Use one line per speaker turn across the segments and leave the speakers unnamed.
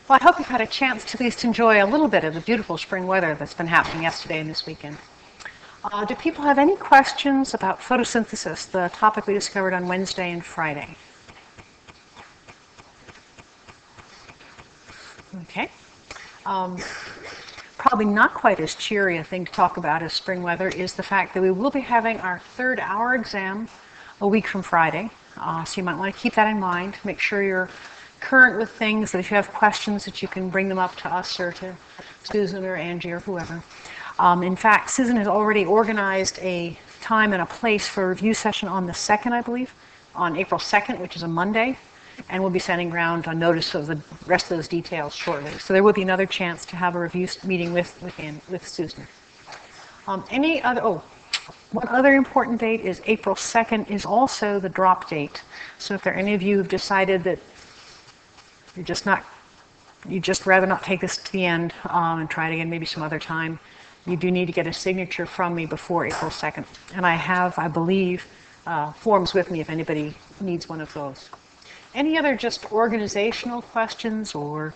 Well, I hope you've had a chance to at least enjoy a little bit of the beautiful spring weather that's been happening yesterday and this weekend. Do people have any questions about photosynthesis, the topic we discovered on Wednesday and Friday? Okay. Probably not quite as cheery a thing to talk about as spring weather is the fact that we will be having our third hour exam a week from Friday. So you might want to keep that in mind. Make sure you're current with things, that if you have questions that you can bring them up to us or to Susan or Angie or whoever. In fact, Susan has already organized a time and a place for a review session on the 2nd, I believe, on April 2nd, which is a Monday, and we'll be sending around a notice of the rest of those details shortly. So there will be another chance to have a review meeting with Susan. One other important date is April 2nd is also the drop date. So if there are any of you who've decided that you'd just rather not take this to the end and try it again maybe some other time, you do need to get a signature from me before April 2nd. And I have, I believe, forms with me if anybody needs one of those. Any other just organizational questions or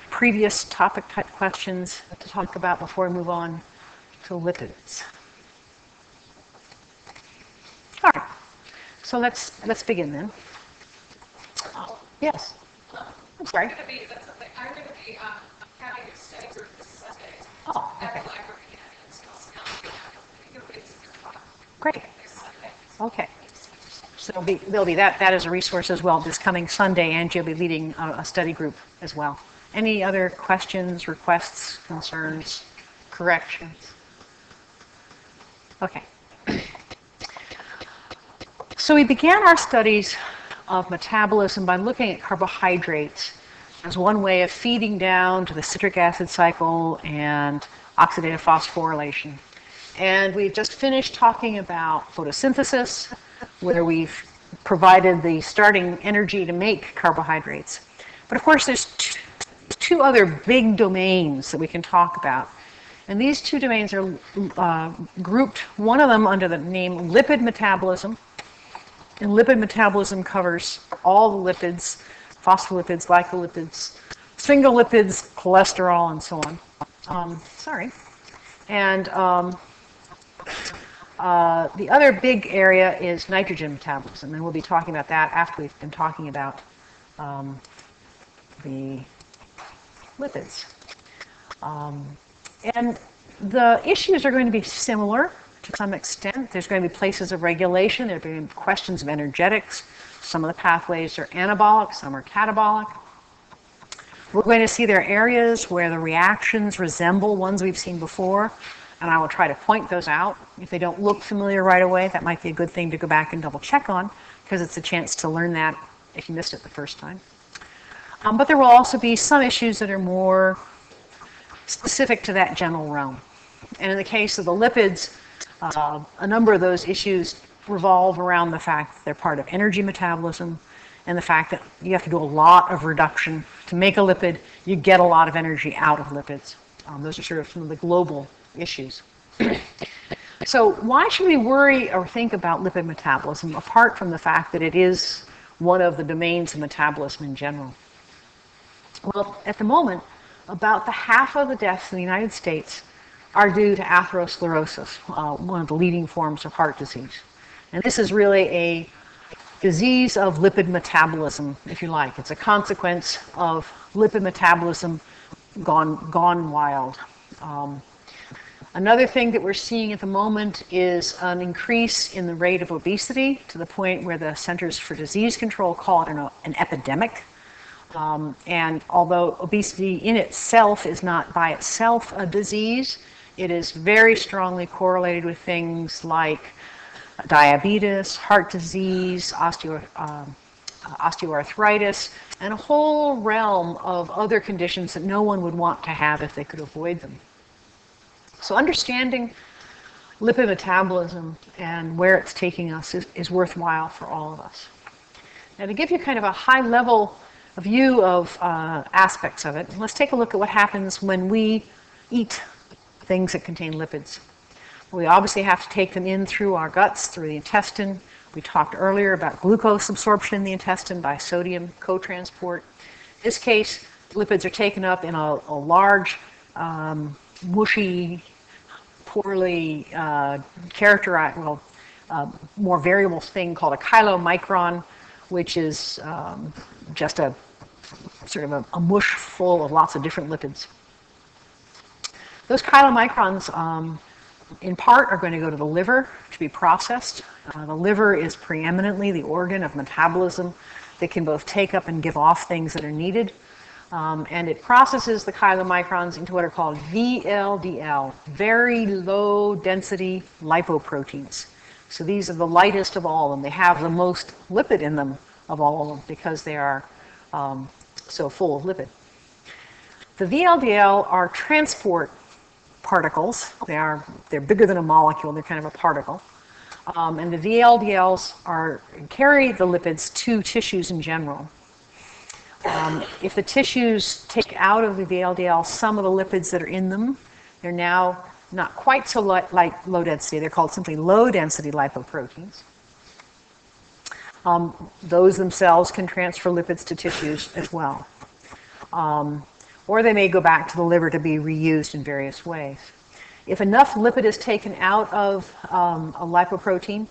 previous topic type questions to talk about before we move on to lipids? All right, so let's begin then. Yes. I'm sorry.
I'm going to be having a study group this Sunday.
Oh, okay.
At the library.
Great. Okay. So there'll be that as a resource as well this coming Sunday. Angie will be leading a study group as well. Any other questions, requests, concerns, corrections? Okay. So we began our studies of metabolism by looking at carbohydrates as one way of feeding down to the citric acid cycle and oxidative phosphorylation. And we've just finished talking about photosynthesis, where we've provided the starting energy to make carbohydrates. But of course, there's two other big domains that we can talk about. And these two domains are grouped, one of them under the name lipid metabolism. And lipid metabolism covers all the lipids, phospholipids, glycolipids, sphingolipids, cholesterol, and so on. And the other big area is nitrogen metabolism, and we'll be talking about that after we've been talking about the lipids. And the issues are going to be similar to some extent. There's going to be places of regulation. There are going to be questions of energetics. Some of the pathways are anabolic, some are catabolic. We're going to see there are areas where the reactions resemble ones we've seen before, and I will try to point those out. If they don't look familiar right away, that might be a good thing to go back and double check on, because it's a chance to learn that if you missed it the first time. But there will also be some issues that are more specific to that general realm. And in the case of the lipids, a number of those issues revolve around the fact that they're part of energy metabolism and the fact that you have to do a lot of reduction. To make a lipid, you get a lot of energy out of lipids. Those are sort of some of the global issues. So why should we worry or think about lipid metabolism apart from the fact that it is one of the domains of metabolism in general? Well, at the moment, about the half of the deaths in the United States are due to atherosclerosis, one of the leading forms of heart disease. And this is really a disease of lipid metabolism, if you like. It's a consequence of lipid metabolism gone wild. Another thing that we're seeing at the moment is an increase in the rate of obesity to the point where the Centers for Disease Control call it an epidemic. And although obesity in itself is not by itself a disease, it is very strongly correlated with things like diabetes, heart disease, osteoarthritis, and a whole realm of other conditions that no one would want to have if they could avoid them. So understanding lipid metabolism and where it's taking us is worthwhile for all of us. Now, to give you kind of a high-level view of aspects of it, let's take a look at what happens when we eat things that contain lipids. We obviously have to take them in through our guts, through the intestine. We talked earlier about glucose absorption in the intestine by sodium cotransport. In this case, lipids are taken up in a large, mushy, poorly characterized, more variable thing called a chylomicron, which is just a sort of a mush full of lots of different lipids. Those chylomicrons, in part, are going to go to the liver to be processed. The liver is preeminently the organ of metabolism that can both take up and give off things that are needed. And it processes the chylomicrons into what are called VLDL, very low density lipoproteins. So these are the lightest of all of them. They have the most lipid in them of all of them because they are so full of lipid. The VLDL are transport particles. They're bigger than a molecule. They're kind of a particle. And the VLDLs carry the lipids to tissues in general. If the tissues take out of the VLDL some of the lipids that are in them, they're now not quite so like low density. They're called simply low density lipoproteins. Those themselves can transfer lipids to tissues as well. Or they may go back to the liver to be reused in various ways. If enough lipid is taken out of a lipoprotein,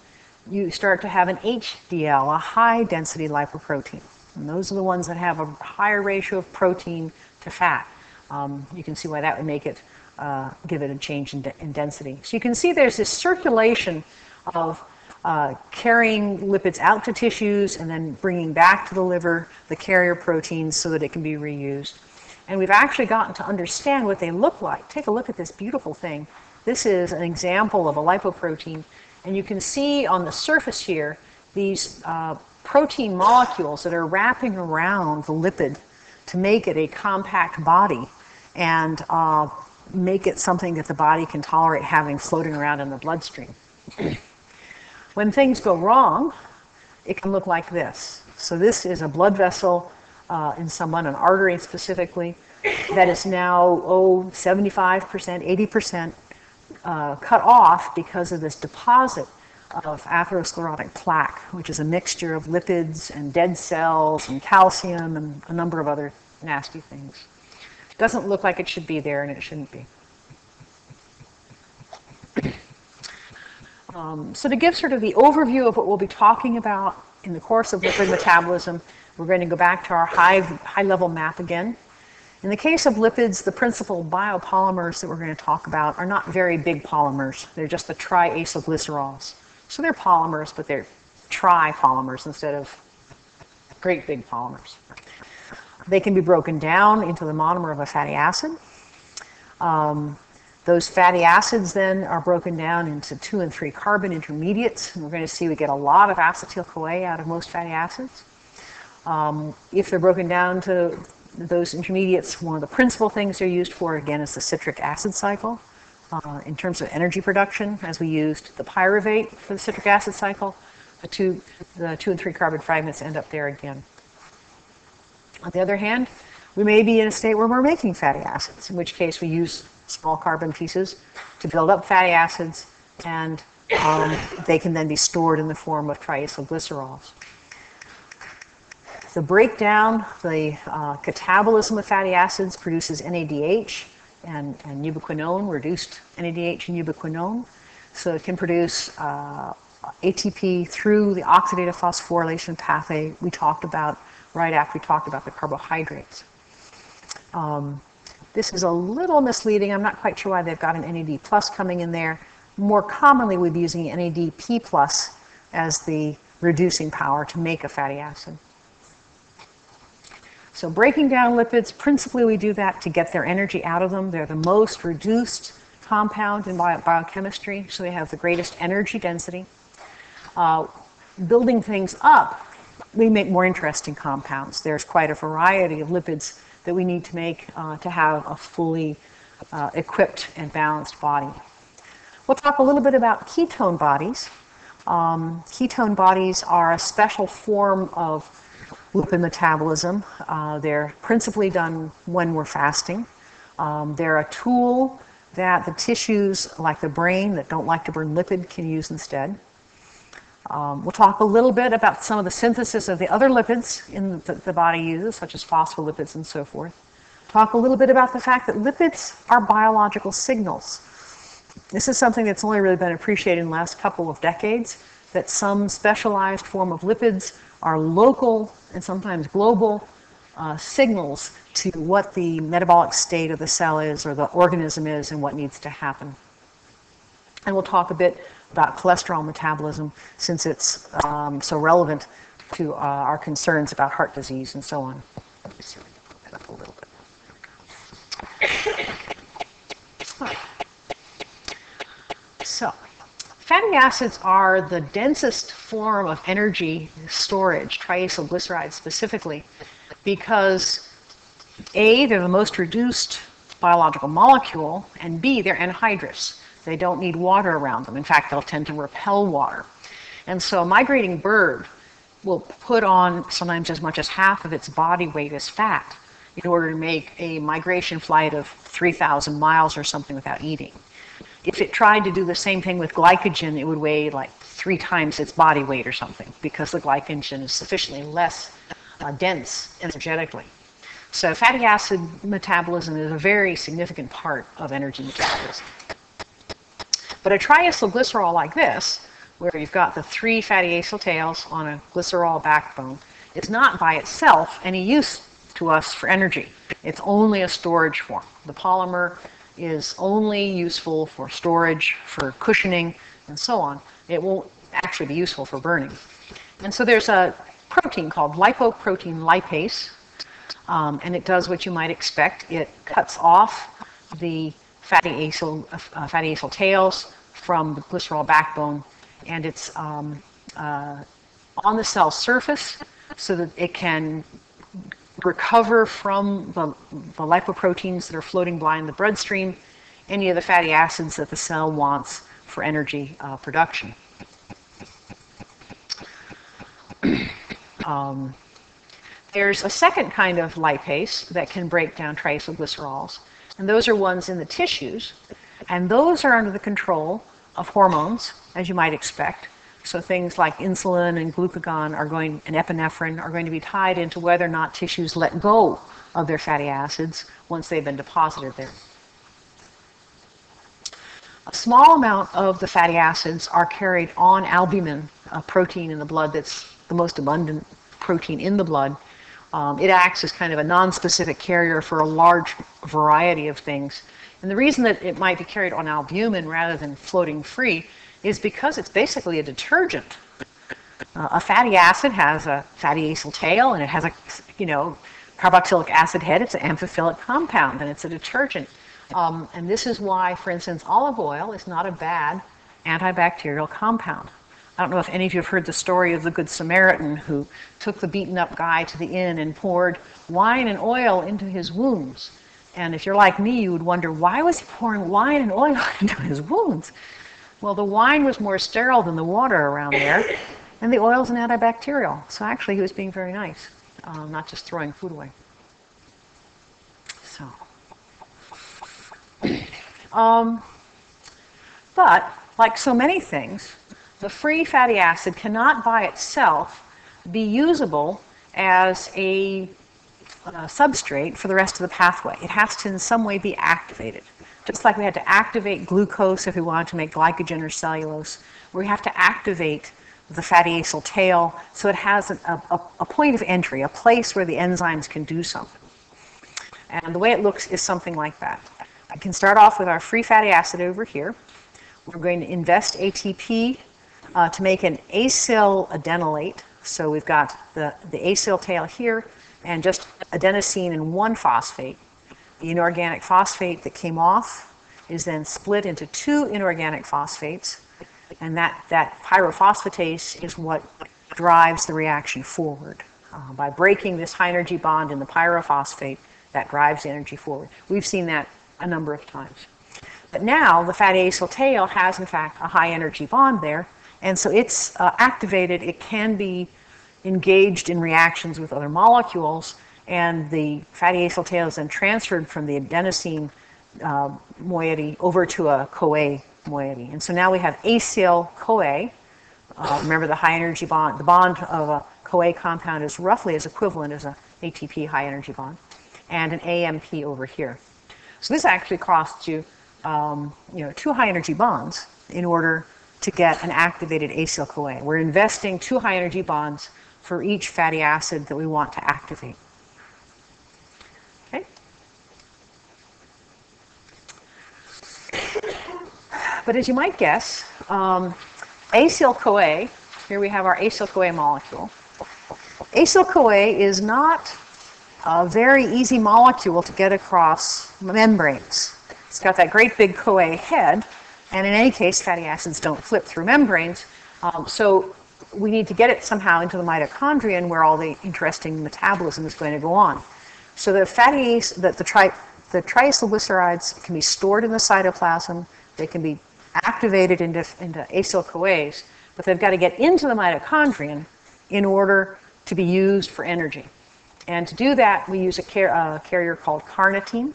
you start to have an HDL, a high density lipoprotein. And those are the ones that have a higher ratio of protein to fat. You can see why that would make it, give it a change in density. So you can see there's this circulation of carrying lipids out to tissues and then bringing back to the liver the carrier proteins so that it can be reused. And we've actually gotten to understand what they look like. Take a look at this beautiful thing. This is an example of a lipoprotein. And you can see on the surface here these protein molecules that are wrapping around the lipid to make it a compact body and make it something that the body can tolerate having floating around in the bloodstream. When things go wrong, it can look like this. So this is a blood vessel in someone, an artery specifically, that is now, 75%, 80% cut off because of this deposit of atherosclerotic plaque, which is a mixture of lipids and dead cells and calcium and a number of other nasty things. It doesn't look like it should be there, and it shouldn't be. So to give sort of the overview of what we'll be talking about in the course of lipid metabolism, we're going to go back to our high-level map again. In the case of lipids, the principal biopolymers that we're going to talk about are not very big polymers. They're just the triacylglycerols. So they're polymers, but they're tripolymers instead of great big polymers. They can be broken down into the monomer of a fatty acid. Those fatty acids then are broken down into 2 and 3 carbon intermediates. And we're going to see we get a lot of acetyl-CoA out of most fatty acids. If they're broken down to those intermediates, one of the principal things they're used for, again, is the citric acid cycle. In terms of energy production, as we used the pyruvate for the citric acid cycle, the 2 and 3 carbon fragments end up there again. On the other hand, we may be in a state where we're making fatty acids, in which case we use small carbon pieces to build up fatty acids, and they can then be stored in the form of triacylglycerols. The breakdown, the catabolism of fatty acids produces NADH and ubiquinone, reduced NADH and ubiquinone. So it can produce ATP through the oxidative phosphorylation pathway we talked about right after we talked about the carbohydrates. This is a little misleading. I'm not quite sure why they've got an NAD plus coming in there. More commonly, we'd be using NADP plus as the reducing power to make a fatty acid. So breaking down lipids, principally we do that to get their energy out of them. They're the most reduced compound in biochemistry, so they have the greatest energy density. Building things up, we make more interesting compounds. There's quite a variety of lipids that we need to make to have a fully equipped and balanced body. We'll talk a little bit about ketone bodies. Ketone bodies are a special form of lipid metabolism. They're principally done when we're fasting. They're a tool that the tissues, like the brain, that don't like to burn lipid can use instead. We'll talk a little bit about some of the synthesis of the other lipids in the body uses, such as phospholipids and so forth. talk a little bit about the fact that lipids are biological signals. This is something that's only really been appreciated in the last couple of decades, that some specialized form of lipids are local and sometimes global signals to what the metabolic state of the cell is or the organism is and what needs to happen. And we'll talk a bit about cholesterol metabolism since it's so relevant to our concerns about heart disease and so on. Let me see if I can put that up a little bit. So, fatty acids are the densest form of energy storage, triacylglycerides specifically, because A, they're the most reduced biological molecule, and B, they're anhydrous. They don't need water around them. In fact, they'll tend to repel water. And so a migrating bird will put on sometimes as much as half of its body weight as fat in order to make a migration flight of 3,000 miles or something without eating. If it tried to do the same thing with glycogen, it would weigh like 3 times its body weight or something, because the glycogen is sufficiently less dense energetically. So fatty acid metabolism is a very significant part of energy metabolism. But a triacylglycerol like this, where you've got the 3 fatty acyl tails on a glycerol backbone, is not by itself any use to us for energy. It's only a storage form. The polymer is only useful for storage, for cushioning, and so on. It won't actually be useful for burning. And so there's a protein called lipoprotein lipase, and it does what you might expect. It cuts off the fatty acyl tails from the glycerol backbone, and it's on the cell surface so that it can recover from the lipoproteins that are floating by in the bloodstream any of the fatty acids that the cell wants for energy production. There's a second kind of lipase that can break down triacylglycerols, and those are ones in the tissues, and those are under the control of hormones, as you might expect. So things like insulin and glucagon and epinephrine are going to be tied into whether or not tissues let go of their fatty acids once they've been deposited there. A small amount of the fatty acids are carried on albumin, a protein in the blood that's the most abundant protein in the blood. It acts as kind of a non-specific carrier for a large variety of things. And the reason that it might be carried on albumin rather than floating free is because it's basically a detergent. A fatty acid has a fatty acyl tail, and it has a, carboxylic acid head. It's an amphiphilic compound, and it's a detergent. And this is why, for instance, olive oil is not a bad antibacterial compound. I don't know if any of you have heard the story of the Good Samaritan who took the beaten up guy to the inn and poured wine and oil into his wounds. And if you're like me, you would wonder, why was he pouring wine and oil into his wounds? Well, the wine was more sterile than the water around there, and the oil's an antibacterial. So actually, he was being very nice, not just throwing food away. So, but like so many things, the free fatty acid cannot by itself be usable as a substrate for the rest of the pathway. It has to in some way be activated. Just like we had to activate glucose if we wanted to make glycogen or cellulose, we have to activate the fatty acyl tail so it has a point of entry, a place where the enzymes can do something. And the way it looks is something like that. I can start off with our free fatty acid over here. We're going to invest ATP to make an acyl adenylate. So we've got the acyl tail here and just adenosine and 1 phosphate. The inorganic phosphate that came off is then split into 2 inorganic phosphates, and that pyrophosphatase is what drives the reaction forward. By breaking this high energy bond in the pyrophosphate, that drives the energy forward. We've seen that a number of times. But now the fatty acyl tail has in fact a high energy bond there, and so it's activated. It can be engaged in reactions with other molecules, and the fatty acyl tail is then transferred from the adenosine moiety over to a CoA moiety. And so now we have acyl CoA. Remember the high energy bond, the bond of a CoA compound is roughly as equivalent as a ATP high energy bond. and an AMP over here. So this actually costs you, two high energy bonds in order to get an activated acyl-CoA. We're investing 2 high energy bonds for each fatty acid that we want to activate. Okay? But as you might guess, acyl-CoA, here we have our acyl-CoA molecule. Acyl-CoA is not a very easy molecule to get across membranes. It's got that great big CoA head, and in any case, fatty acids don't flip through membranes. So we need to get it somehow into the mitochondrion where all the interesting metabolism is going to go on. So the triacylglycerides can be stored in the cytoplasm. They can be activated into acyl-CoAs, but they've got to get into the mitochondrion in order to be used for energy. And to do that, we use a carrier called carnitine.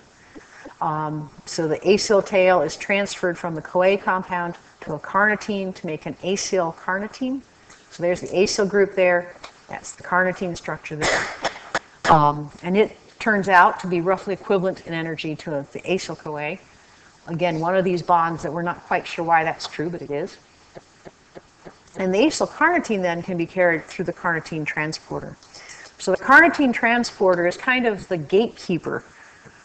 So the acyl tail is transferred from the CoA compound to a carnitine to make an acyl carnitine. So there's the acyl group there. That's the carnitine structure there. And it turns out to be roughly equivalent in energy to the acyl-CoA. Again, one of these bonds that we're not quite sure why that's true, but it is. And the acyl carnitine then can be carried through the carnitine transporter. So the carnitine transporter is kind of the gatekeeper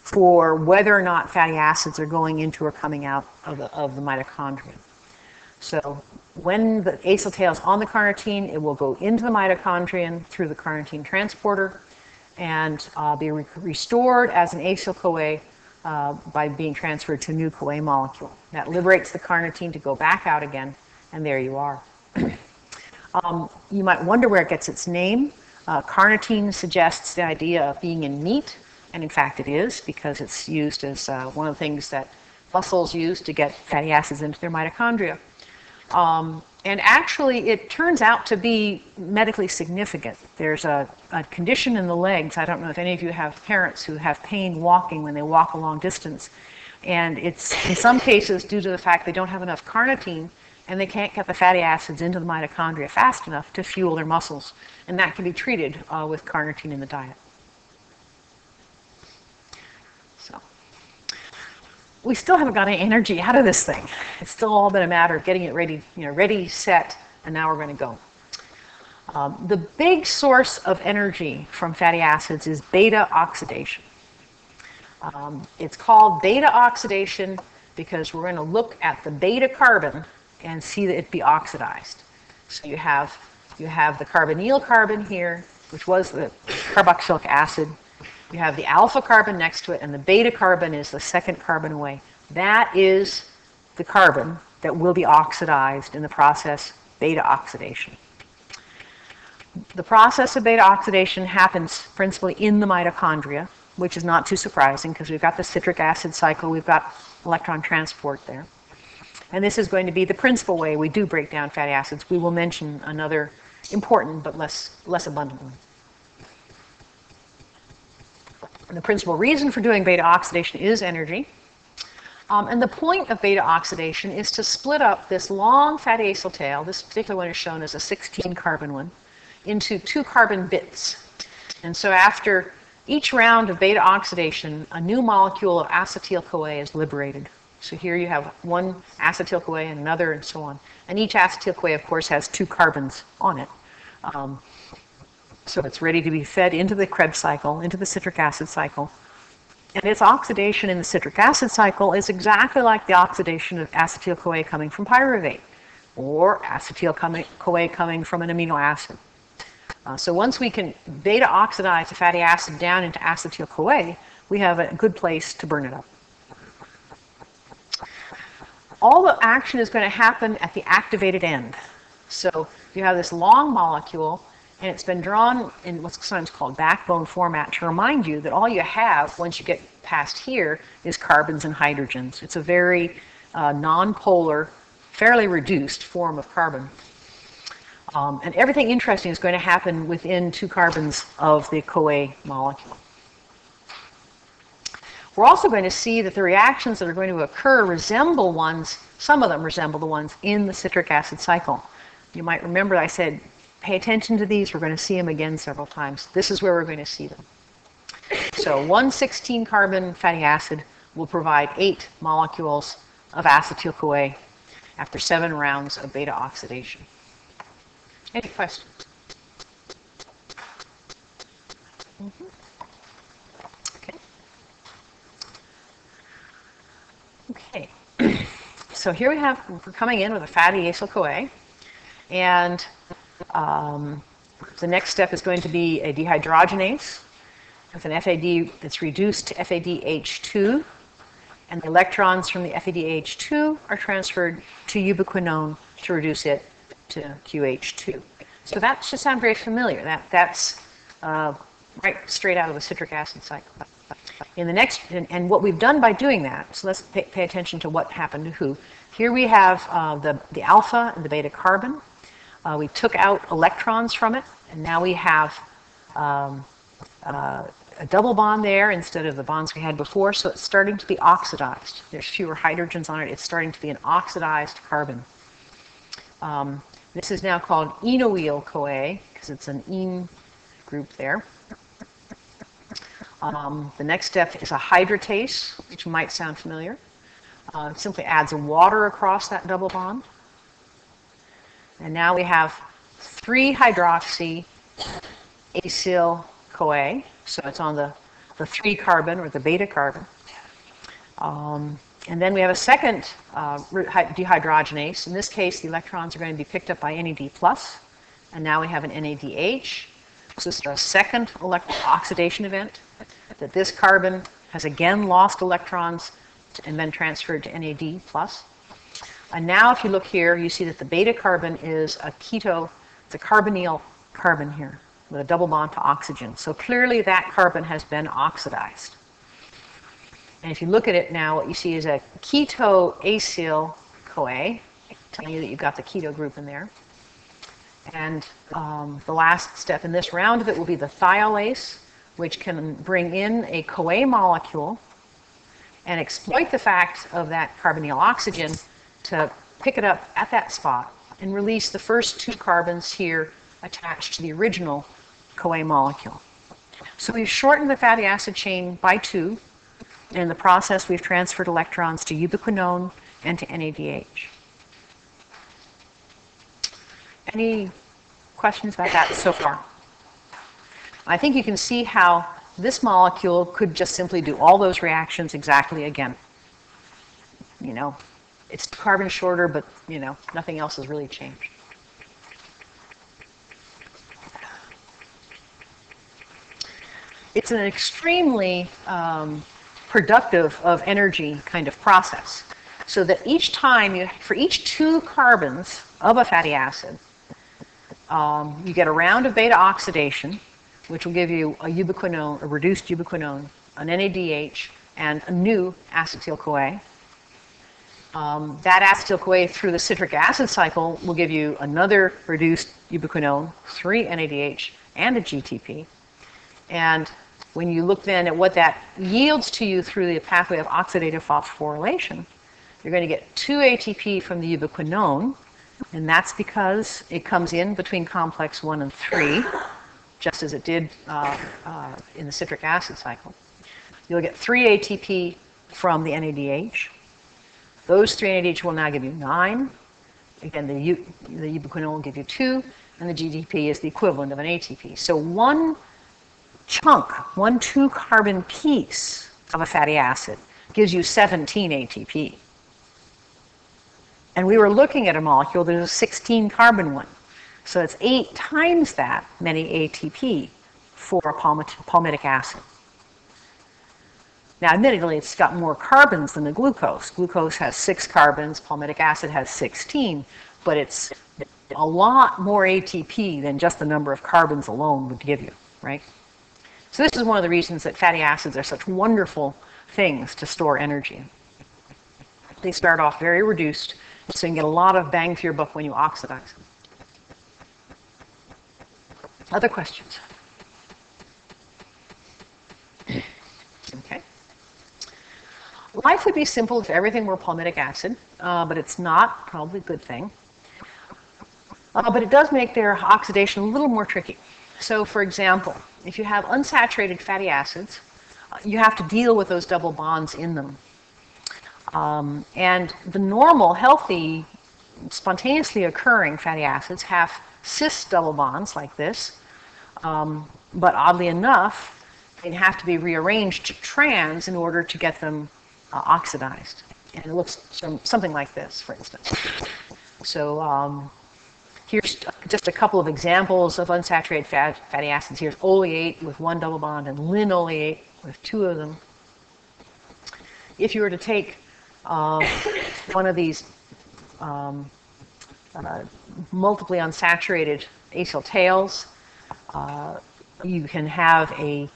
for whether or not fatty acids are going into or coming out of the mitochondria. So when the acyl tail is on the carnitine, it will go into the mitochondrion through the carnitine transporter and be restored as an acyl-CoA by being transferred to a new CoA molecule. That liberates the carnitine to go back out again, and there you are. You might wonder where it gets its name. Carnitine suggests the idea of being in meat, and in fact it is, because it's used as one of the things that mussels use to get fatty acids into their mitochondria. And actually, it turns out to be medically significant. There's a condition in the legs. I don't know if any of you have parents who have pain walking when they walk a long distance. And it's, in some cases, due to the fact they don't have enough carnitine, and they can't get the fatty acids into the mitochondria fast enough to fuel their muscles. And that can be treated with carnitine in the diet. We still haven't got any energy out of this thing. It's still all been a matter of getting it ready, ready, set, and now we're going to go. The big source of energy from fatty acids is beta oxidation. It's called beta oxidation because we're going to look at the beta carbon and see that it be oxidized. So you have the carbonyl carbon here, which was the carboxylic acid. You have the alpha carbon next to it, and the beta carbon is the second carbon away. That is the carbon that will be oxidized in the process beta oxidation. The process of beta oxidation happens principally in the mitochondria, which is not too surprising because we've got the citric acid cycle, we've got electron transport there. And this is going to be the principal way we do break down fatty acids. We will mention another important but less abundant one. And the principal reason for doing beta oxidation is energy. And the point of beta oxidation is to split up this long fatty acyl tail, this particular one is shown as a 16 carbon one, into 2 carbon bits. And so after each round of beta oxidation, a new molecule of acetyl-CoA is liberated. So here you have one acetyl-CoA and another and so on. And each acetyl-CoA, of course, has 2 carbons on it. So it's ready to be fed into the Krebs cycle, into the citric acid cycle. And its oxidation in the citric acid cycle is exactly like the oxidation of acetyl-CoA coming from pyruvate, or acetyl-CoA coming from an amino acid. So once we can beta oxidize a fatty acid down into acetyl-CoA, we have a good place to burn it up. All the action is going to happen at the activated end. So you have this long molecule, and it's been drawn in what's sometimes called backbone format to remind you that all you have once you get past here is carbons and hydrogens. It's a very non-polar, fairly reduced form of carbon. And everything interesting is going to happen within 2 carbons of the CoA molecule. We're also going to see that the reactions that are going to occur resemble ones, some of them resemble the ones in the citric acid cycle. You might remember I said, pay attention to these. We're going to see them again several times. This is where we're going to see them. So one 16-carbon fatty acid will provide 8 molecules of acetyl-CoA after 7 rounds of beta oxidation. Any questions? Okay. Okay. So here we're coming in with a fatty acyl-CoA, and the next step is going to be a dehydrogenase with an FAD that's reduced to FADH2, and the electrons from the FADH2 are transferred to ubiquinone to reduce it to QH2. So that should sound very familiar. That's right straight out of the citric acid cycle. In the next, and what we've done by doing that, so let's pay attention to what happened to who. Here we have the alpha and the beta carbon. We took out electrons from it, and now we have a double bond there instead of the bonds we had before, so it's starting to be oxidized. There's fewer hydrogens on it. It's starting to be an oxidized carbon. This is now called enoyl-CoA because it's an ene group there. The next step is a hydratase, which might sound familiar. It simply adds water across that double bond. And now we have 3-hydroxy acyl-CoA, so it's on the 3-carbon or the beta carbon. And then we have a second dehydrogenase. In this case, the electrons are going to be picked up by NAD+, and now we have an NADH. So this is our second oxidation event, that this carbon has again lost electrons and been transferred to NAD+. And now if you look here, you see that the beta carbon is a keto, it's a carbonyl carbon here with a double bond to oxygen. So clearly that carbon has been oxidized. And if you look at it now, what you see is a keto-acyl-CoA, telling you that you've got the keto group in there. And the last step in this round of it will be the thiolase, which can bring in a CoA molecule and exploit the fact of that carbonyl oxygen to pick it up at that spot and release the first 2 carbons here attached to the original CoA molecule. So we've shortened the fatty acid chain by 2. In the process, we've transferred electrons to ubiquinone and to NADH. Any questions about that so far? I think you can see how this molecule could just simply do all those reactions exactly again. You know, it's carbon shorter, but, you know, nothing else has really changed. It's an extremely productive of energy kind of process. So that each time, for each 2 carbons of a fatty acid, you get a round of beta oxidation, which will give you a ubiquinone, a reduced ubiquinone, an NADH, and a new acetyl-CoA. That acetyl-CoA through the citric acid cycle will give you another reduced ubiquinone, 3 NADH, and a GTP. And when you look then at what that yields to you through the pathway of oxidative phosphorylation, you're going to get 2 ATP from the ubiquinone, and that's because it comes in between complex 1 and 3, just as it did in the citric acid cycle. You'll get 3 ATP from the NADH. Those 3 NADH will now give you 9. Again, the ubiquinone will give you 2, and the GTP is the equivalent of an ATP. So one chunk, one 2-carbon piece of a fatty acid gives you 17 ATP. And we were looking at a molecule that is a 16-carbon one. So it's 8 times that many ATP for a palmitic acid. Now, admittedly, it's got more carbons than the glucose. Glucose has 6 carbons, palmitic acid has 16, but it's a lot more ATP than just the number of carbons alone would give you, right? So this is one of the reasons that fatty acids are such wonderful things to store energy in. They start off very reduced, so you can get a lot of bang for your buck when you oxidize them. Other questions? Okay. Life would be simple if everything were palmitic acid, but it's not, probably a good thing. But it does make their oxidation a little more tricky. So for example, if you have unsaturated fatty acids, you have to deal with those double bonds in them. And the normal, healthy, spontaneously occurring fatty acids have cis double bonds like this, but oddly enough, they have to be rearranged to trans in order to get them oxidized. And it looks something like this, for instance. So here's just a couple of examples of unsaturated fatty acids. Here's oleate with one double bond and linoleate with two of them. If you were to take one of these multiply unsaturated acyl tails, you can have a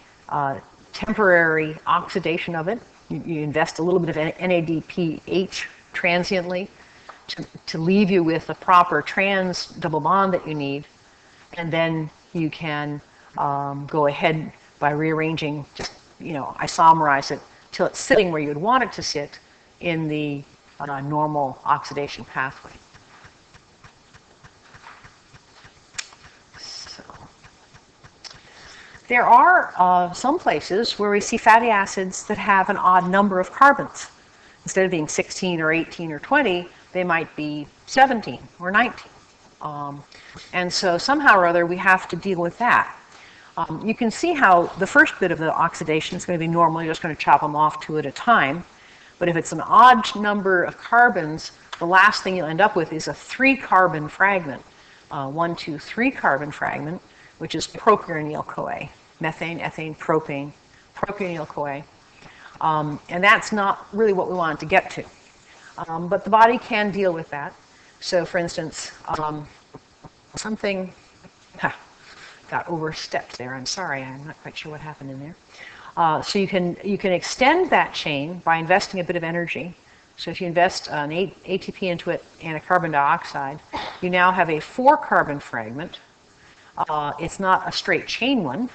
temporary oxidation of it. You invest a little bit of NADPH transiently to leave you with the proper trans double bond that you need, and then you can go ahead by rearranging, just isomerize it till it's sitting where you'd want it to sit in the normal oxidation pathway. There are some places where we see fatty acids that have an odd number of carbons. Instead of being 16 or 18 or 20, they might be 17 or 19. And so somehow or other we have to deal with that. You can see how the first bit of the oxidation is going to be normal. You're just going to chop them off two at a time. But if it's an odd number of carbons, the last thing you'll end up with is a 3-carbon fragment, 1, 2, 3 carbon fragment, which is procuranyl-CoA, methane, ethane, propane, procuranyl-CoA. And that's not really what we wanted to get to. But the body can deal with that. So for instance, something got overstepped there. I'm sorry, I'm not quite sure what happened in there. So you can extend that chain by investing a bit of energy. So if you invest an ATP into it and a carbon dioxide, you now have a 4-carbon fragment. It's not a straight chain one.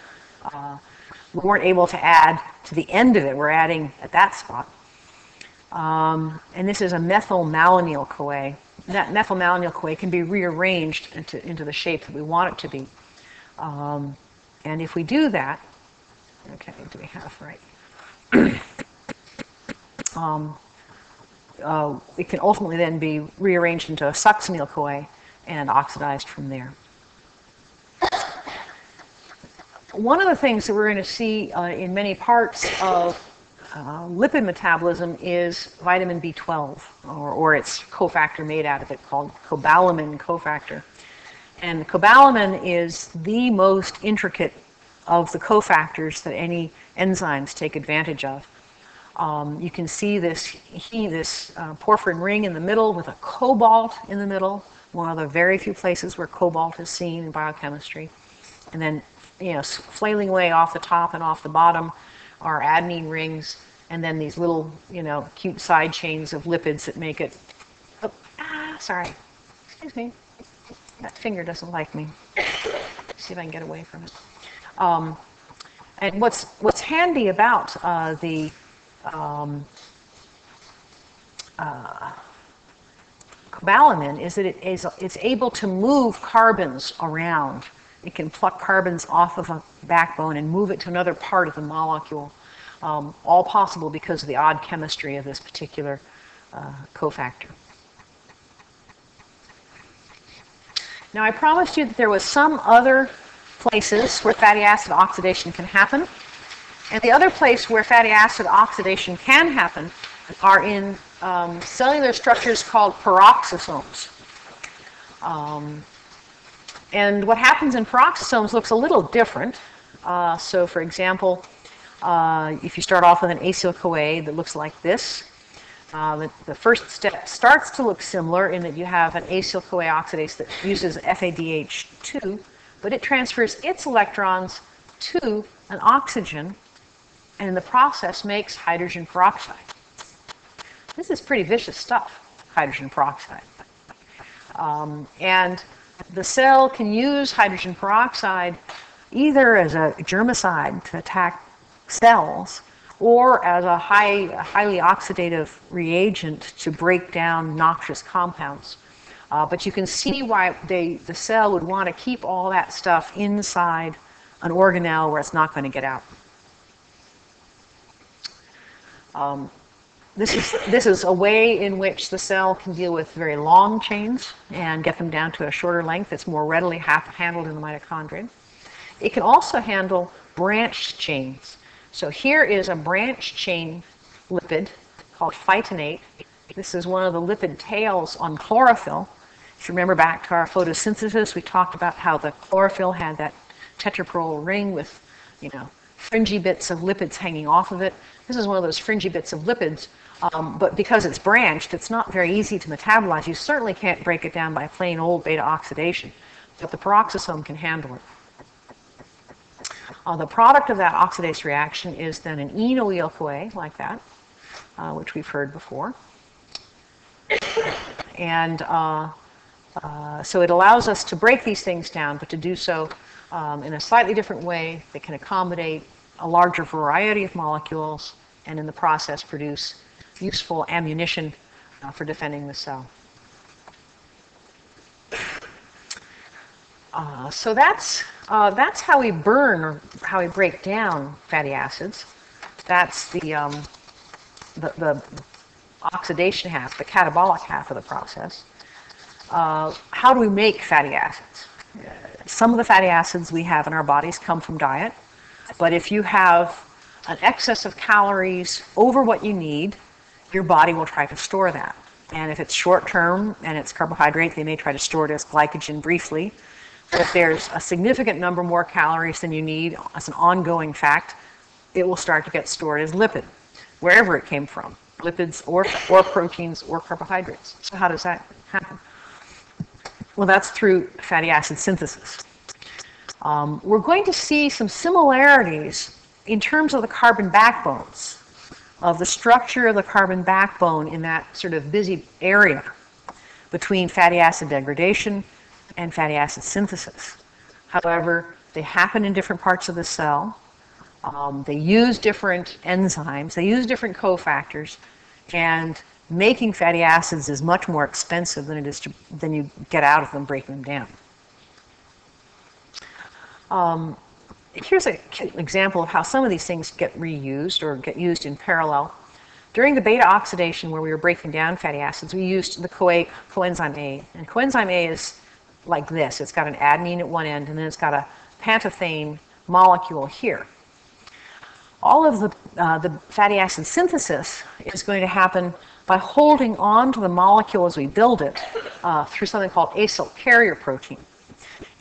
We weren't able to add to the end of it. We're adding at that spot. And this is a methylmalonyl-CoA. That methylmalonyl-CoA can be rearranged into the shape that we want it to be. And if we do that, okay, do we have right? It can ultimately then be rearranged into a succinyl-CoA and oxidized from there. One of the things that we're going to see in many parts of lipid metabolism is vitamin B12, or its cofactor made out of it called cobalamin cofactor. And cobalamin is the most intricate of the cofactors that any enzymes take advantage of. You can see this porphyrin ring in the middle with a cobalt in the middle, one of the very few places where cobalt is seen in biochemistry. And then, flailing away off the top and off the bottom are adenine rings, and then these little, cute side chains of lipids that make it. Oh, sorry. Excuse me. That finger doesn't like me. Let's see if I can get away from it. And what's handy about the cobalamin is that it's able to move carbons around. It can pluck carbons off of a backbone and move it to another part of the molecule. All possible because of the odd chemistry of this particular cofactor. Now, I promised you that there was some other places where fatty acid oxidation can happen. And the other place where fatty acid oxidation can happen are in cellular structures called peroxisomes. And what happens in peroxisomes looks a little different. So, for example, if you start off with an acyl-CoA that looks like this, the first step starts to look similar in that you have an acyl-CoA oxidase that uses FADH2, but it transfers its electrons to an oxygen, and in the process makes hydrogen peroxide. This is pretty vicious stuff, hydrogen peroxide. And the cell can use hydrogen peroxide either as a germicide to attack cells or as a highly oxidative reagent to break down noxious compounds. But you can see why the cell would want to keep all that stuff inside an organelle where it's not going to get out. This is a way in which the cell can deal with very long chains and get them down to a shorter length that's more readily handled in the mitochondria. It can also handle branched chains. So here is a branched chain lipid called phytonate. This is one of the lipid tails on chlorophyll. If you remember back to our photosynthesis, we talked about how the chlorophyll had that tetrapyrrole ring with, fringy bits of lipids hanging off of it. This is one of those fringy bits of lipids, but because it's branched, it's not very easy to metabolize. You certainly can't break it down by plain old beta oxidation, but the peroxisome can handle it. The product of that oxidase reaction is then an enoyl-CoA, like that, which we've heard before. And so it allows us to break these things down, but to do so in a slightly different way that can accommodate a larger variety of molecules and in the process produce useful ammunition for defending the cell. So that's how we burn, or how we break down fatty acids. That's the oxidation half, the catabolic half of the process. How do we make fatty acids? Some of the fatty acids we have in our bodies come from diet, but if you have an excess of calories over what you need, your body will try to store that. And if it's short term and it's carbohydrate, they may try to store it as glycogen briefly. But if there's a significant number more calories than you need as an ongoing fact, it will start to get stored as lipid, wherever it came from, lipids or proteins or carbohydrates. So how does that happen? Well, that's through fatty acid synthesis. We're going to see some similarities in terms of the carbon backbones, of the structure of the carbon backbone in that sort of busy area between fatty acid degradation and fatty acid synthesis. However, they happen in different parts of the cell. They use different enzymes. They use different cofactors. And making fatty acids is much more expensive than you get out of them breaking them down. Here's an example of how some of these things get reused or get used in parallel. During the beta oxidation, where we were breaking down fatty acids, we used the coenzyme A. And coenzyme A is like this. It's got an adenine at one end, and then it's got a pantothane molecule here. All of the fatty acid synthesis is going to happen by holding on to the molecule as we build it through something called acyl carrier protein.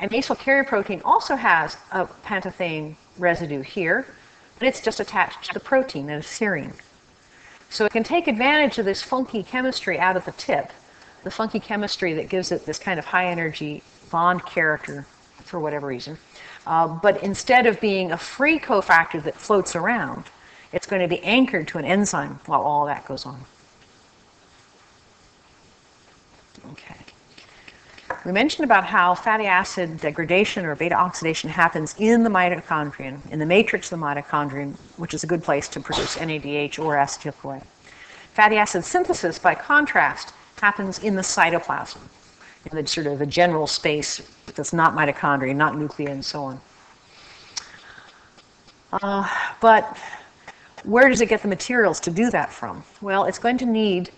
And acyl carrier protein also has a pantothane residue here, but it's just attached to the protein at a serine. So it can take advantage of this funky chemistry out at the tip, the funky chemistry that gives it this kind of high energy bond character for whatever reason. But instead of being a free cofactor that floats around, it's going to be anchored to an enzyme while all that goes on. Okay. We mentioned about how fatty acid degradation or beta oxidation happens in the mitochondrion, in the matrix of the mitochondrion, which is a good place to produce NADH or acetyl-CoA. Fatty acid synthesis, by contrast, happens in the cytoplasm, in the sort of the general space that's not mitochondria, not nuclei, and so on. But where does it get the materials to do that from? Well, it's going to need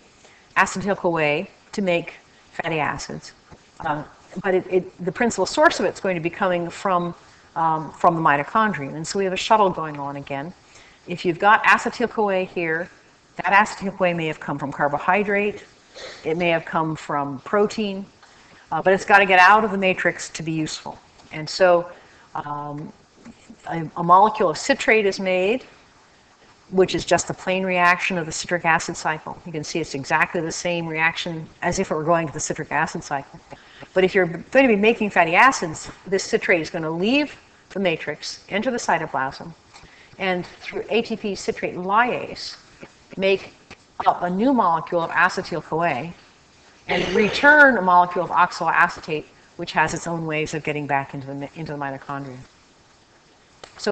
acetyl-CoA to make fatty acids. But the principal source of it is going to be coming from the mitochondrion. And so we have a shuttle going on again. If you've got acetyl-CoA here, that acetyl-CoA may have come from carbohydrate. It may have come from protein. But it's got to get out of the matrix to be useful. And so a molecule of citrate is made, which is just the plain reaction of the citric acid cycle. You can see it's exactly the same reaction as if it were going to the citric acid cycle. But if you're going to be making fatty acids, this citrate is going to leave the matrix, enter the cytoplasm, and through ATP citrate lyase, make up a new molecule of acetyl-CoA, and return a molecule of oxaloacetate, which has its own ways of getting back into the mitochondria. So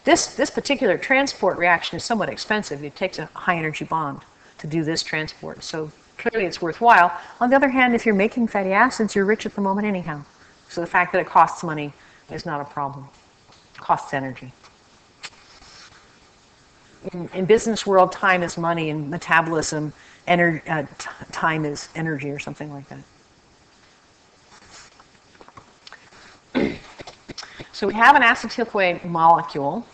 this particular transport reaction is somewhat expensive. It takes a high energy bond to do this transport. So clearly it's worthwhile. On the other hand, if you're making fatty acids, you're rich at the moment anyhow. So the fact that it costs money is not a problem. It costs energy. in business world, time is money, and metabolism, time is energy, or something like that. So we have an acetyl-CoA molecule,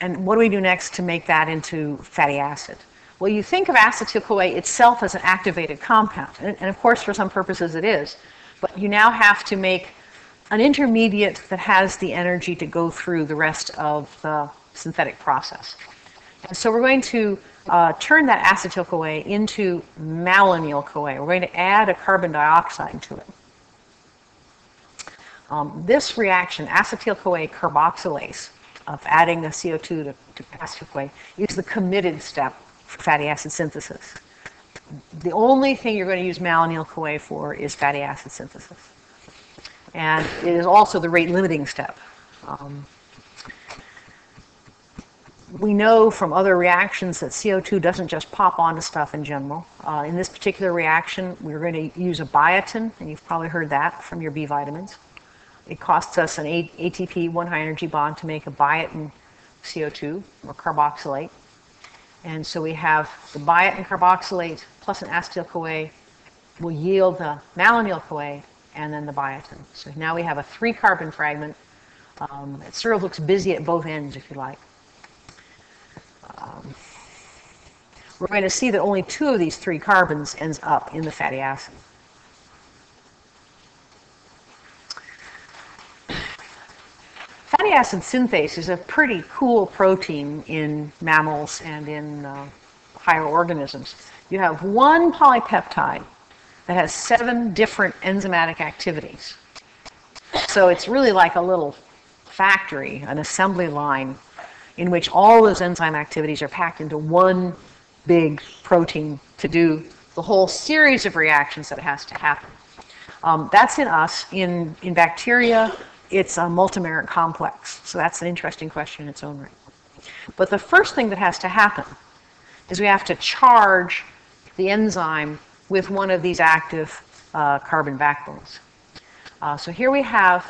and what do we do next to make that into fatty acid? Well, you think of acetyl-CoA itself as an activated compound, and of course for some purposes it is, but you now have to make an intermediate that has the energy to go through the rest of the synthetic process. And so we're going to turn that acetyl-CoA into malonyl-CoA. We're going to add a carbon dioxide to it. This reaction, acetyl-CoA carboxylase, of adding the CO2 to acetyl-CoA, is the committed step for fatty acid synthesis. The only thing you're going to use malonyl-CoA for is fatty acid synthesis. And it is also the rate-limiting step. We know from other reactions that CO2 doesn't just pop onto stuff in general. In this particular reaction, we're going to use a biotin, and you've probably heard that from your B vitamins. It costs us an ATP, one high energy bond, to make a biotin CO2, or carboxylate. And so we have the biotin carboxylate plus an acetyl-CoA will yield the malonyl-CoA and then the biotin. So now we have a 3-carbon fragment. It sort of looks busy at both ends, if you like. We're going to see that only 2 of these 3 carbons ends up in the fatty acid. Fatty acid synthase is a pretty cool protein in mammals and in higher organisms. You have one polypeptide that has 7 different enzymatic activities. So it's really like a little factory, an assembly line, in which all those enzyme activities are packed into one big protein to do the whole series of reactions that has to happen. That's in us. In bacteria, it's a multimeric complex. So that's an interesting question in its own right. But the first thing that has to happen is we have to charge the enzyme with one of these active carbon backbones. So here we have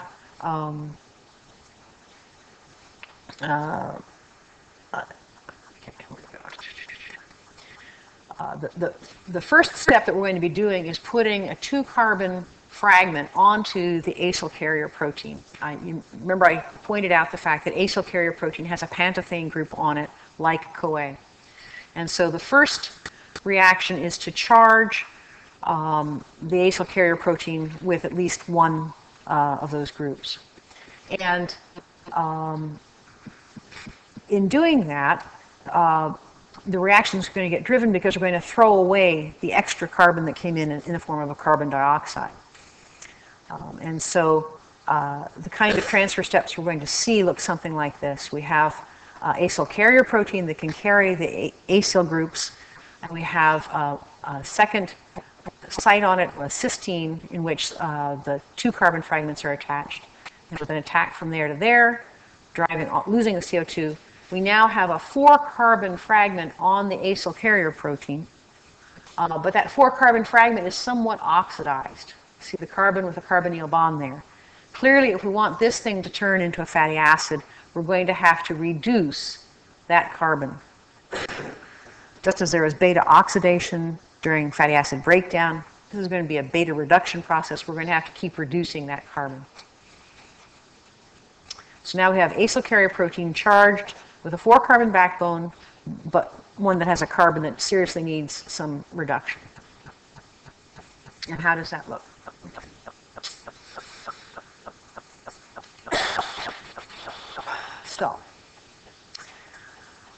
the first step that we're going to be doing is putting a 2-carbon fragment onto the acyl carrier protein. You remember I pointed out the fact that acyl carrier protein has a pantothane group on it, like CoA. And so the first reaction is to charge the acyl carrier protein with at least one of those groups. And in doing that, the reaction is going to get driven because we're going to throw away the extra carbon that came in the form of a carbon dioxide. And so the kind of transfer steps we're going to see look something like this. We have acyl carrier protein that can carry the acyl groups, and we have a second site on it, a cysteine, in which the 2 carbon fragments are attached. And with an attack from there to there, losing the CO2, we now have a 4-carbon fragment on the acyl carrier protein, but that 4-carbon fragment is somewhat oxidized. See the carbon with a carbonyl bond there. Clearly, if we want this thing to turn into a fatty acid, we're going to have to reduce that carbon. Just as there is beta oxidation during fatty acid breakdown, this is going to be a beta reduction process. We're going to have to keep reducing that carbon. So now we have acyl carrier protein charged with a 4-carbon backbone, but one that has a carbon that seriously needs some reduction. And how does that look? So,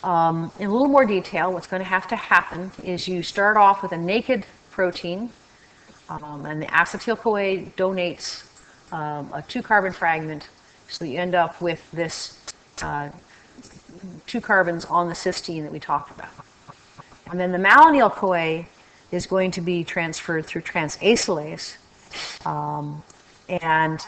in a little more detail, what's going to happen is you start off with a naked protein, and the acetyl-CoA donates a 2-carbon fragment, so you end up with this 2 carbons on the cysteine that we talked about. And then the malonyl-CoA is going to be transferred through transacylase, and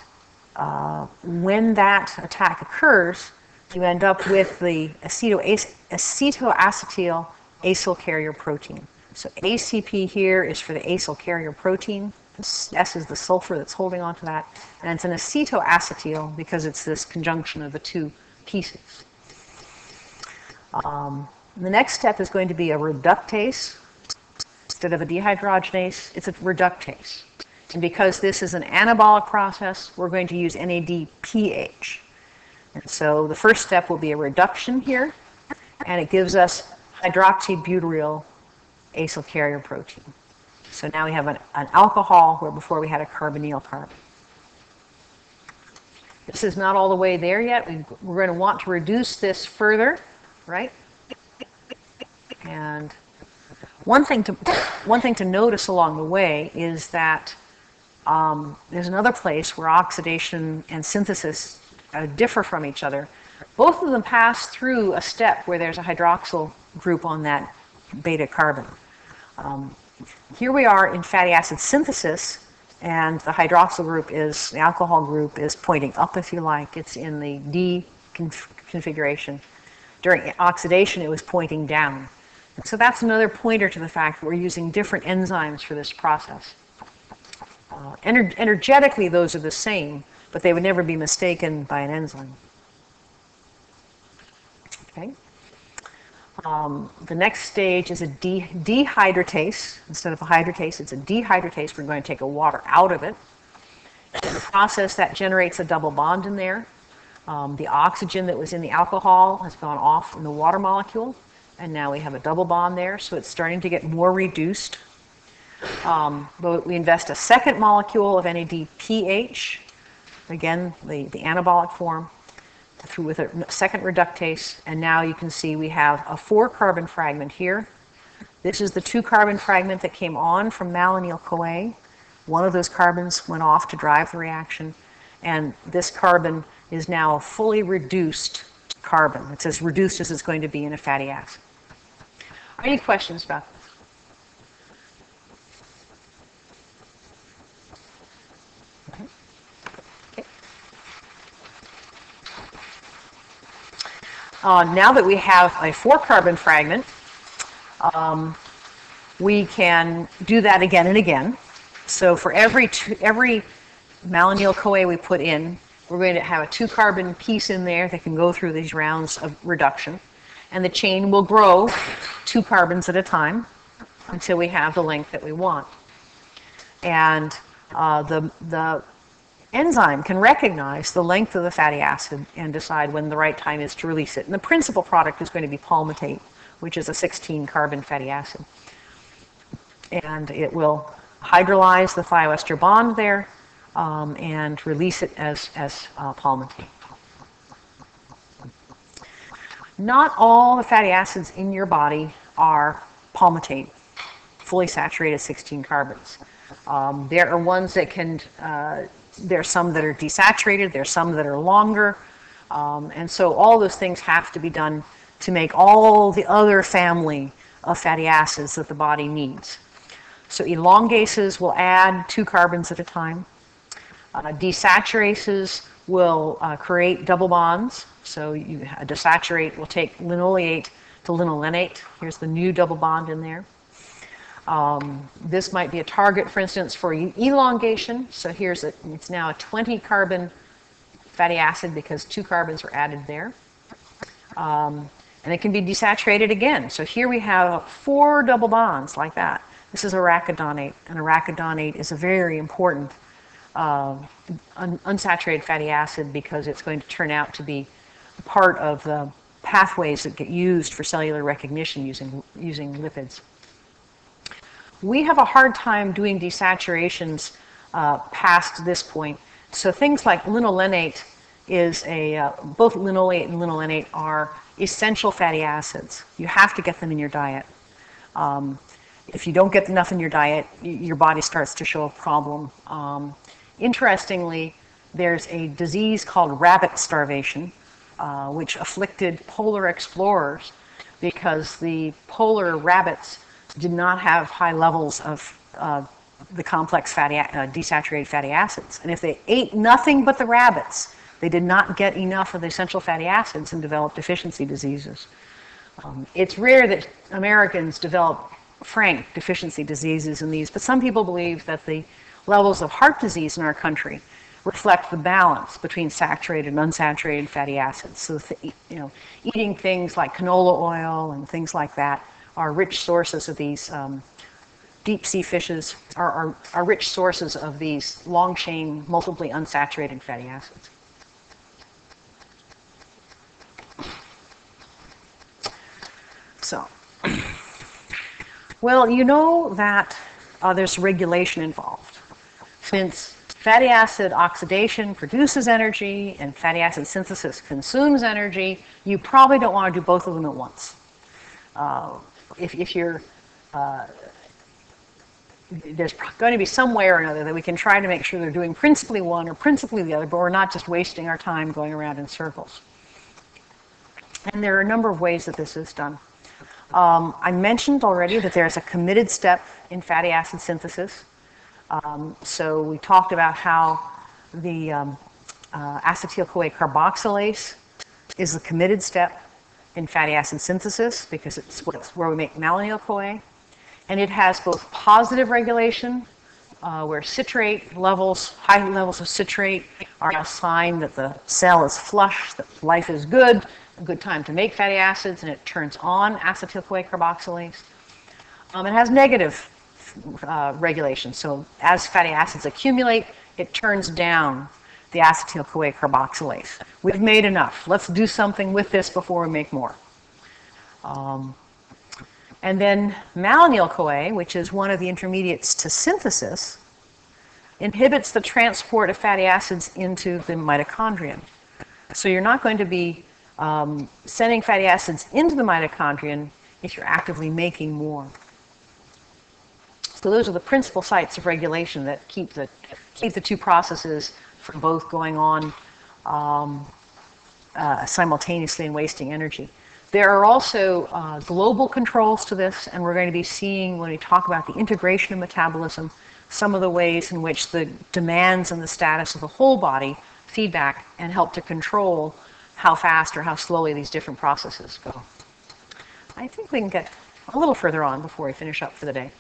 when that attack occurs, you end up with the acetoacetyl acyl carrier protein. So ACP here is for the acyl carrier protein. S is the sulfur that's holding onto that, and it's an acetoacetyl because it's this conjunction of the 2 pieces. The next step is going to be a reductase. Instead of a dehydrogenase, it's a reductase. And because this is an anabolic process, we're going to use NADPH. And so the first step will be a reduction here, and it gives us hydroxybutyryl acyl carrier protein. So now we have an alcohol where before we had a carbonyl carbon. This is not all the way there yet. We're going to want to reduce this further, right? And one thing to notice along the way is that there's another place where oxidation and synthesis differ from each other. Both of them pass through a step where there's a hydroxyl group on that beta carbon. Here we are in fatty acid synthesis, and the hydroxyl group the alcohol group is pointing up, if you like. It's in the D configuration. During oxidation, it was pointing down. And so that's another pointer to the fact that we're using different enzymes for this process. Energetically, those are the same, but they would never be mistaken by an enzyme. Okay. The next stage is a dehydratase. Instead of a hydratase, it's a dehydratase. We're going to take a water out of it. In the process, that generates a double bond in there. The oxygen that was in the alcohol has gone off in the water molecule, and now we have a double bond there, so it's starting to get more reduced. But we invest a second molecule of NADPH, again, the anabolic form, through with a second reductase, and now you can see we have a 4-carbon fragment here. This is the 2-carbon fragment that came on from malonyl-CoA. One of those carbons went off to drive the reaction, and this carbon is now a fully reduced carbon. It's as reduced as it's going to be in a fatty acid. Any questions about this? Now that we have a 4-carbon fragment, we can do that again and again. So for every malonyl-CoA we put in, we're going to have a 2-carbon piece in there that can go through these rounds of reduction. And the chain will grow 2 carbons at a time until we have the length that we want. And the enzyme can recognize the length of the fatty acid and decide when the right time is to release it. And the principal product is going to be palmitate, which is a 16-carbon fatty acid. And it will hydrolyze the thioester bond there and release it as palmitate. Not all the fatty acids in your body are palmitate, fully saturated 16 carbons. There are ones that can there's some that are desaturated, there's some that are longer, and so all those things have to be done to make all the other family of fatty acids that the body needs. So elongases will add 2 carbons at a time. Desaturases will create double bonds. So a desaturate will take linoleate to linolenate. Here's the new double bond in there. This might be a target, for instance, for elongation. So it's now a 20-carbon fatty acid because 2 carbons are added there. And it can be desaturated again. So here we have 4 double bonds like that. This is arachidonate, and arachidonate is a very important unsaturated fatty acid because it's going to turn out to be part of the pathways that get used for cellular recognition using lipids. We have a hard time doing desaturations past this point. So things like linolenate is both linoleate and linolenate are essential fatty acids. You have to get them in your diet. If you don't get enough in your diet, your body starts to show a problem. Interestingly, there's a disease called rabbit starvation, which afflicted polar explorers because the polar rabbits did not have high levels of the complex desaturated fatty acids. And if they ate nothing but the rabbits, they did not get enough of the essential fatty acids and developed deficiency diseases. It's rare that Americans develop frank deficiency diseases in these, but some people believe that the levels of heart disease in our country reflect the balance between saturated and unsaturated fatty acids. So, eating things like canola oil and things like that are rich sources of these deep sea fishes, are rich sources of these long chain, multiply unsaturated fatty acids. So, well, you know that there's regulation involved. Since fatty acid oxidation produces energy and fatty acid synthesis consumes energy, you probably don't want to do both of them at once. If you're, there's going to be some way or another that we can try to make sure they're doing principally one or principally the other, but we're not just wasting our time going around in circles. And there are a number of ways that this is done. I mentioned already that there's a committed step in fatty acid synthesis. So we talked about how the acetyl-CoA carboxylase is the committed step in fatty acid synthesis because it's where we make malonyl-CoA. And it has both positive regulation, where citrate levels, high levels of citrate are a sign that the cell is flush, that life is good, a good time to make fatty acids, and it turns on acetyl-CoA carboxylase. It has negative regulation. So as fatty acids accumulate, it turns down the acetyl-CoA carboxylase. We've made enough. Let's do something with this before we make more. And then malonyl-CoA, which is one of the intermediates to synthesis, inhibits the transport of fatty acids into the mitochondrion. So you're not going to be sending fatty acids into the mitochondrion if you're actively making more. So those are the principal sites of regulation that keep the two processes from both going on simultaneously and wasting energy. There are also global controls to this, and we're going to be seeing, when we talk about the integration of metabolism, some of the ways in which the demands and the status of the whole body feedback and help to control how fast or how slowly these different processes go. I think we can get a little further on before we finish up for the day.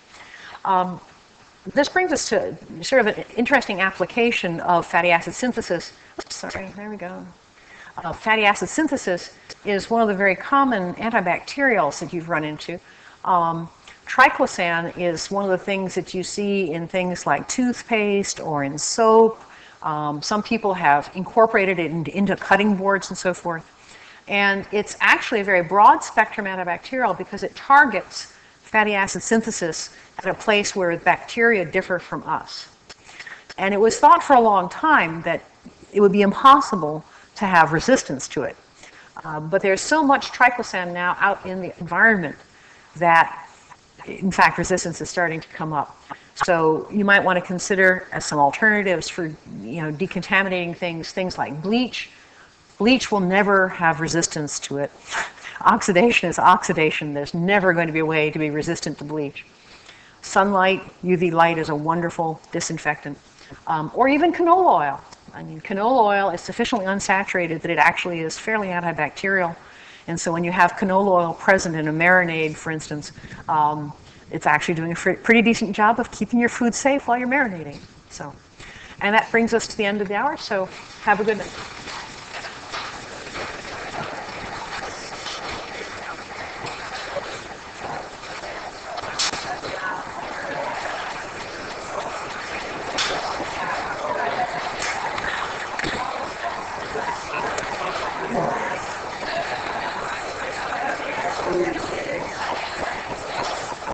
This brings us to sort of an interesting application of fatty acid synthesis. Oops, sorry, there we go. Fatty acid synthesis is one of the very common antibacterials that you've run into. Triclosan is one of the things that you see in things like toothpaste or in soap. Some people have incorporated it into cutting boards and so forth. And it's actually a very broad spectrum antibacterial because it targets fatty acid synthesis at a place where bacteria differ from us. And it was thought for a long time that it would be impossible to have resistance to it. But there's so much triclosan now out in the environment that, in fact, resistance is starting to come up. So you might want to consider as some alternatives for decontaminating things like bleach. Bleach will never have resistance to it. Oxidation is oxidation. There's never going to be a way to be resistant to bleach. Sunlight, UV light is a wonderful disinfectant. Or even canola oil. I mean, canola oil is sufficiently unsaturated that it actually is fairly antibacterial. And so when you have canola oil present in a marinade, for instance, it's actually doing a pretty decent job of keeping your food safe while you're marinating. So, and that brings us to the end of the hour, so have a good night.